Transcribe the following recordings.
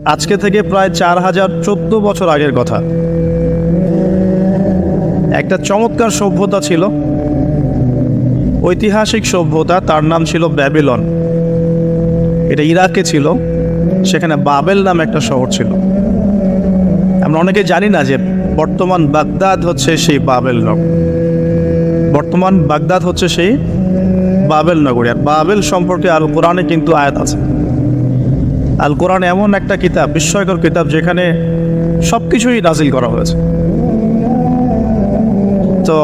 আজকে থেকে প্রায় 4014 বছর আগের কথা। একটা চমৎকার সভ্যতা ছিল, ঐতিহাসিক সভ্যতা, তার নাম ছিল ব্যাবিলন। এটা ইরাকে ছিল, সেখানে বাবেল নামে একটা শহর ছিল। আমরা অনেকে জানি না যে বর্তমান বাগদাদ হচ্ছে সেই বাবেল নগর। বর্তমান বাগদাদ হচ্ছে সেই বাবেল নগরী। আর বাবেল সম্পর্কে আল কোরআনে কিন্তু আয়াত আছে। আল কোরআন এমন একটা কিতাব, বিস্ময়কর কিতাব, যেখানে সব কিছুই নাজিল করা হয়েছে। তো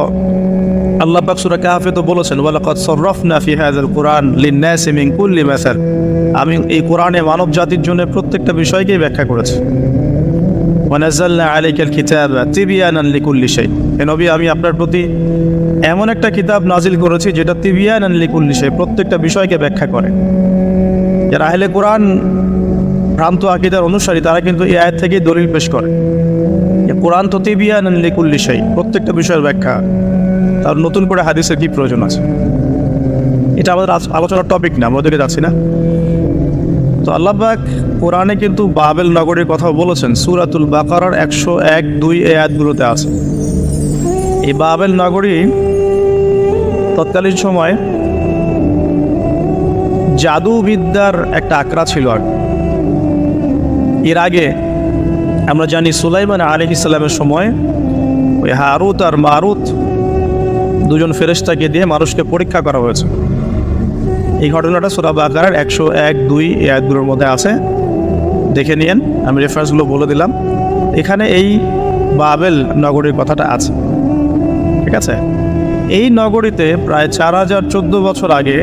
আল্লাহ পাক সূরা কাহফে তো বলেছেন, ওয়ালাকাদ সাররাফনা ফি হাযাল কুরআন লিন-নাসি মিন কুল্লি মাসাল। আমি এই কোরআনে মানব জাতির জন্য প্রত্যেকটা বিষয়কেই ব্যাখ্যা করেছি। ওয়া নাযালনা আলাইকাল কিতাবা তিবয়ানান লিকুল্লি শাই। হে নবী, আমি আপনার প্রতি এমন একটা কিতাব নাজিল করেছি যেটা তিবয়ানান লিকুল্লি শাই, প্রত্যেকটা বিষয়কে ব্যাখ্যা করে। যারা আহলে কোরআন, ভ্রান্ত আকীদার অনুসারী, তারা কিন্তু এই আয়াত থেকেই দলিল পেশ করে যে কোরআন তো তিবয়ানান লিকুল্লি শাই, প্রত্যেকটা বিষয়ের ব্যাখ্যা। তার নতুন করে হাদিসের কি প্রয়োজন আছে? এটা আমাদের আলোচনার টপিক না, আমরা ওদিকে যাচ্ছি না। তো আল্লাহ পাক কোরআনে কিন্তু বাবেল নগরীর কথা বলেছেন। সূরাতুল বাকারার 101-2 আয়াতগুলোতে আছে। এই বাবেল নগরী তৎকালীন সময় জাদুবিদ্যার একটা আকড়া ছিল। এর আগে আমরা জানি সুলাইমান আলাইহিস সালামের সময় ওই হারুত আর মারুত দুজন ফেরেশতাকে দিয়ে মানুষকে পরীক্ষা করা হয়েছে। এই ঘটনাটা সূরা বাকারার 101-2 আয়াতগুলোর মধ্যে আছে, দেখে নিয়েন। আমি রেফারেন্সগুলো বলে দিলাম। এখানে এই বাবেল নগরীর কথাটা আছে, ঠিক আছে? এই নগরীতে প্রায় 4014 বছর আগে